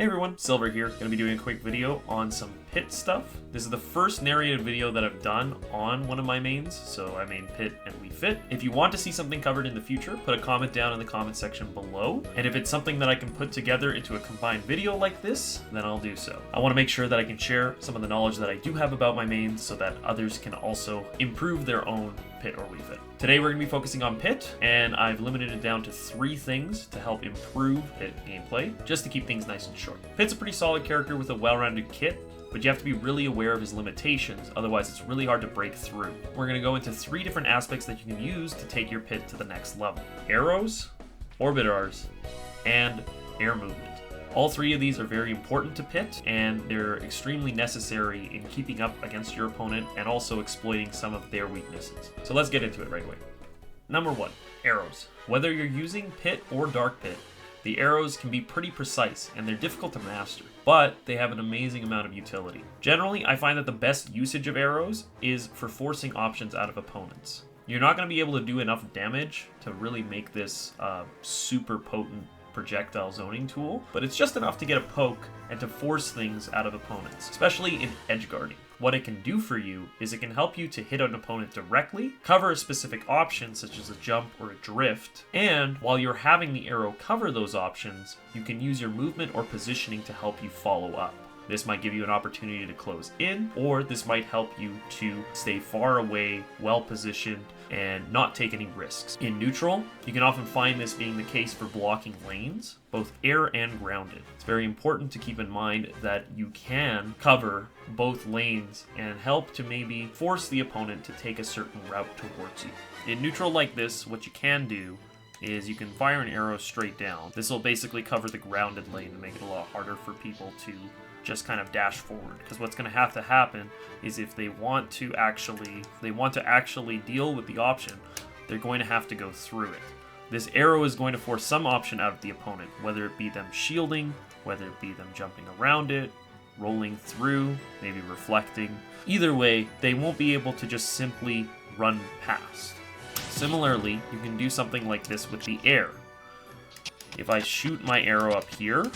Hey everyone, Silver here. Gonna be doing a quick video on some pit stuff. This is the first narrated video that I've done on one of my mains, so I main pit and we fit. If you want to see something covered in the future, put a comment down in the comment section below, and if it's something that I can put together into a combined video like this, then I'll do so. I want to make sure that I can share some of the knowledge that I do have about my mains so that others can also improve their own pit or we fit. Today we're going to be focusing on pit, and I've limited it down to 3 things to help improve pit gameplay, just to keep things nice and short. Pit's a pretty solid character with a well-rounded kit, but you have to be really aware of his limitations, otherwise it's really hard to break through. We're going to go into 3 different aspects that you can use to take your pit to the next level. Arrows, Orbitars, and air movement. All 3 of these are very important to pit, and they're extremely necessary in keeping up against your opponent and also exploiting some of their weaknesses. So let's get into it right away. Number 1, arrows. Whether you're using pit or dark pit, the arrows can be pretty precise and they're difficult to master, but they have an amazing amount of utility. Generally, I find that the best usage of arrows is for forcing options out of opponents. You're not going to be able to do enough damage to really make this super potent projectile zoning tool, but it's just enough to get a poke and to force things out of opponents, especially in edge guarding. What it can do for you is it can help you to hit an opponent directly, cover a specific option such as a jump or a drift, and while you're having the arrow cover those options, you can use your movement or positioning to help you follow up. This might give you an opportunity to close in, or this might help you to stay far away, well positioned, and not take any risks. In neutral, you can often find this being the case for blocking lanes, both air and grounded. It's very important to keep in mind that you can cover both lanes and help to maybe force the opponent to take a certain route towards you. In neutral like this, what you can do is you can fire an arrow straight down. This will basically cover the grounded lane to make it a lot harder for people to just kind of dash forward, because what's going to happen is if they want to actually deal with the option, they're going to have to go through it. This arrow is going to force some option out of the opponent, whether it be them shielding, whether it be them jumping around it, rolling through, maybe reflecting. Either way, they won't be able to just simply run past. Similarly, you can do something like this with the air. If I shoot my arrow up here,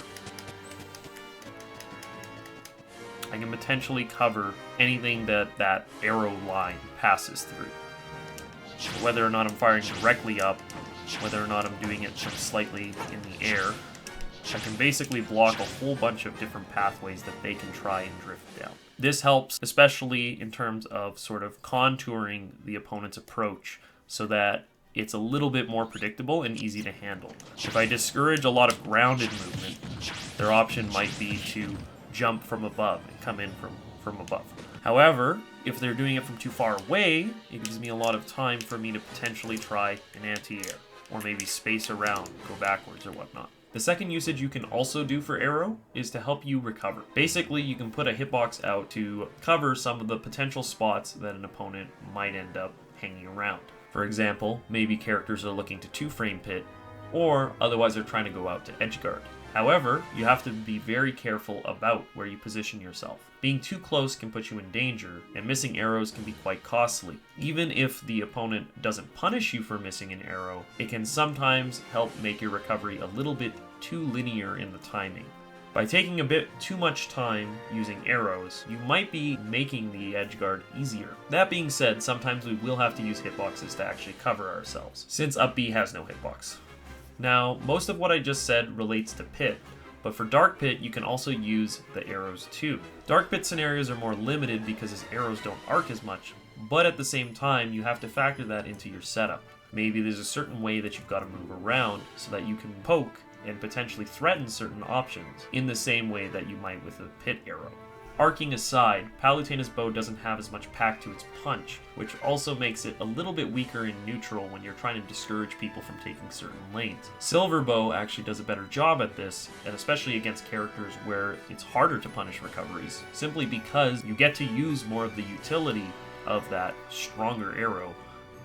I can potentially cover anything that arrow line passes through. Whether or not I'm firing directly up, whether or not I'm doing it from slightly in the air, I can basically block a whole bunch of different pathways that they can try and drift down. This helps, especially in terms of sort of contouring the opponent's approach so that it's a little bit more predictable and easy to handle. If I discourage a lot of grounded movement, their option might be to jump from above and come in from above. However, if they're doing it from too far away, it gives me a lot of time for me to potentially try an anti-air, or maybe space around, go backwards or whatnot. The second usage you can also do for arrow is to help you recover. Basically, you can put a hitbox out to cover some of the potential spots that an opponent might end up hanging around. For example, maybe characters are looking to 2-frame pit, or otherwise they're trying to go out to edge guard. However, you have to be very careful about where you position yourself. Being too close can put you in danger, and missing arrows can be quite costly. Even if the opponent doesn't punish you for missing an arrow, it can sometimes help make your recovery a little bit too linear in the timing. By taking a bit too much time using arrows, you might be making the edge guard easier. That being said, sometimes we will have to use hitboxes to actually cover ourselves, since up B has no hitbox. Now, most of what I just said relates to pit, but for dark pit you can also use the arrows too. Dark pit scenarios are more limited because his arrows don't arc as much, but at the same time you have to factor that into your setup. Maybe there's a certain way that you've got to move around so that you can poke and potentially threaten certain options in the same way that you might with a pit arrow. Arcing aside, Palutena's bow doesn't have as much pack to its punch, which also makes it a little bit weaker in neutral when you're trying to discourage people from taking certain lanes. Silver bow actually does a better job at this, and especially against characters where it's harder to punish recoveries, simply because you get to use more of the utility of that stronger arrow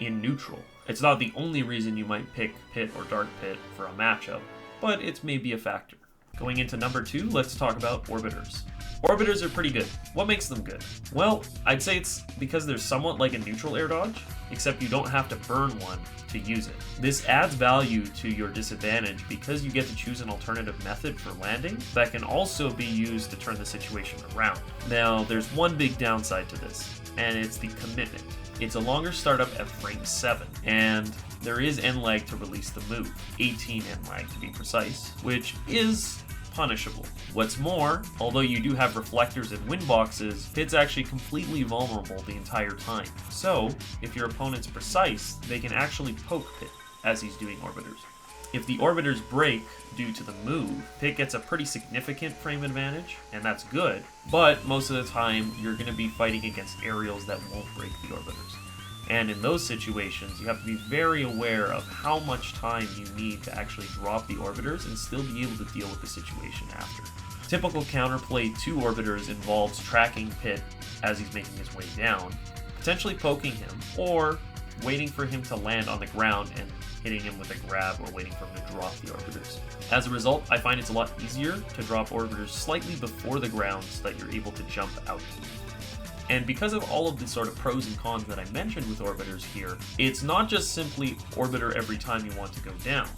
in neutral. It's not the only reason you might pick pit or dark pit for a matchup, but it's maybe a factor. Going into number 2, let's talk about Orbitars. Orbitars are pretty good. What makes them good? Well, I'd say it's because they're somewhat like a neutral air dodge, except you don't have to burn one to use it. This adds value to your disadvantage because you get to choose an alternative method for landing that can also be used to turn the situation around. Now, there's one big downside to this, and it's the commitment. It's a longer startup at frame 7, and there is end lag to release the move, 18 end lag to be precise, which is punishable. What's more, although you do have reflectors and wind boxes, Pit's actually completely vulnerable the entire time. So, if your opponent's precise, they can actually poke Pit as he's doing Orbitars. If the Orbitars break due to the move, Pit gets a pretty significant frame advantage, and that's good, but most of the time you're going to be fighting against aerials that won't break the Orbitars. And in those situations, you have to be very aware of how much time you need to actually drop the Orbitars and still be able to deal with the situation after. Typical counterplay to Orbitars involves tracking Pit as he's making his way down, potentially poking him, or waiting for him to land on the ground and hitting him with a grab or waiting for him to drop the Orbitars. As a result, I find it's a lot easier to drop Orbitars slightly before the ground so that you're able to jump out. And because of all of the sort of pros and cons that I mentioned with Orbitars here, it's not just simply Orbiter every time you want to go down.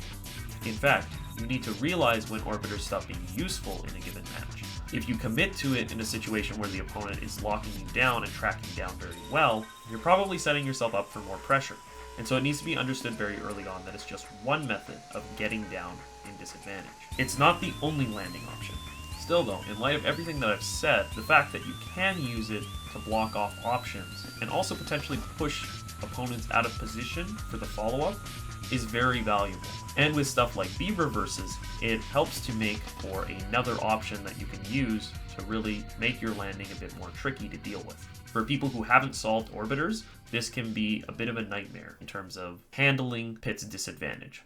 In fact, you need to realize when Orbitars stop being useful in a given match. If you commit to it in a situation where the opponent is locking you down and tracking down very well, you're probably setting yourself up for more pressure. And so it needs to be understood very early on that it's just one method of getting down in disadvantage. It's not the only landing option. Still though, in light of everything that I've said, the fact that you can use it to block off options and also potentially push opponents out of position for the follow-up is very valuable. And with stuff like Beav reverses, it helps to make for another option that you can use to really make your landing a bit more tricky to deal with. For people who haven't solved Orbitars, this can be a bit of a nightmare in terms of handling Pit's disadvantage.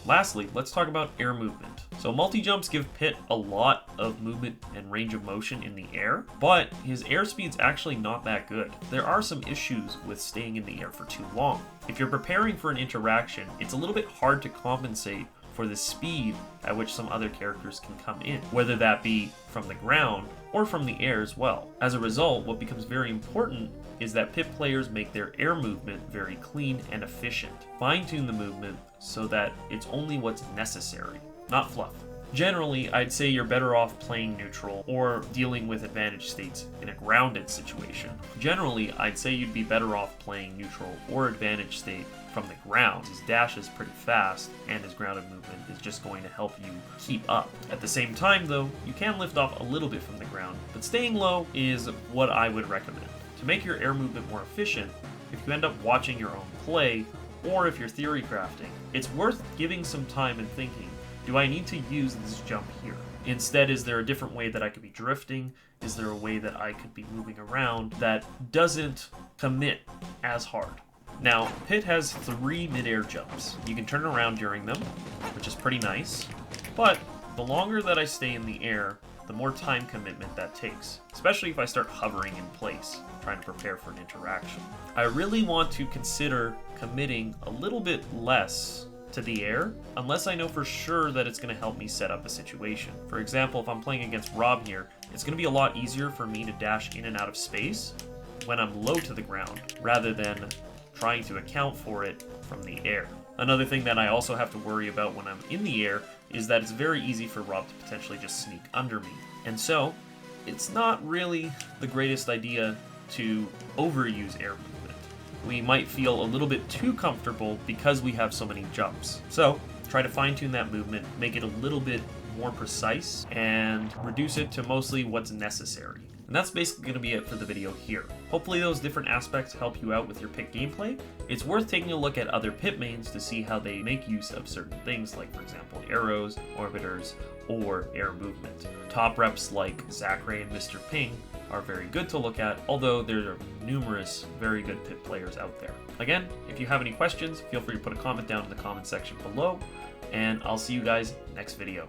Lastly, let's talk about air movement. So multi-jumps give Pit a lot of movement and range of motion in the air, but his airspeed's actually not that good. There are some issues with staying in the air for too long. If you're preparing for an interaction, it's a little bit hard to compensate for the speed at which some other characters can come in, whether that be from the ground or from the air as well. As a result, what becomes very important is that Pit players make their air movement very clean and efficient. Fine-tune the movement so that it's only what's necessary, not fluff. Generally, I'd say you're better off playing neutral or dealing with advantage states in a grounded situation. Generally, I'd say you'd be better off playing neutral or advantage state from the ground. His dash is pretty fast and his grounded movement is just going to help you keep up. At the same time though, you can lift off a little bit from the ground, but staying low is what I would recommend. To make your air movement more efficient, if you end up watching your own play, or if you're theory crafting, it's worth giving some time and thinking, do I need to use this jump here? Instead, is there a different way that I could be drifting? Is there a way that I could be moving around that doesn't commit as hard? Now, Pit has 3 mid-air jumps. You can turn around during them, which is pretty nice, but the longer that I stay in the air, the more time commitment that takes, especially if I start hovering in place, trying to prepare for an interaction. I really want to consider committing a little bit less to the air, unless I know for sure that it's going to help me set up a situation. For example, if I'm playing against Rob here, it's going to be a lot easier for me to dash in and out of space when I'm low to the ground, rather than trying to account for it from the air. Another thing that I also have to worry about when I'm in the air is that it's very easy for Rob to potentially just sneak under me. And so, it's not really the greatest idea to overuse air movement. We might feel a little bit too comfortable because we have so many jumps. So, try to fine-tune that movement, make it a little bit more precise, and reduce it to mostly what's necessary. And that's basically going to be it for the video here. Hopefully those different aspects help you out with your Pit gameplay. It's worth taking a look at other Pit mains to see how they make use of certain things, like for example arrows, orbiters, or air movement. Top reps like Zachary and Mr. Ping are very good to look at, although there are numerous very good Pit players out there. Again, if you have any questions, feel free to put a comment down in the comment section below, and I'll see you guys next video.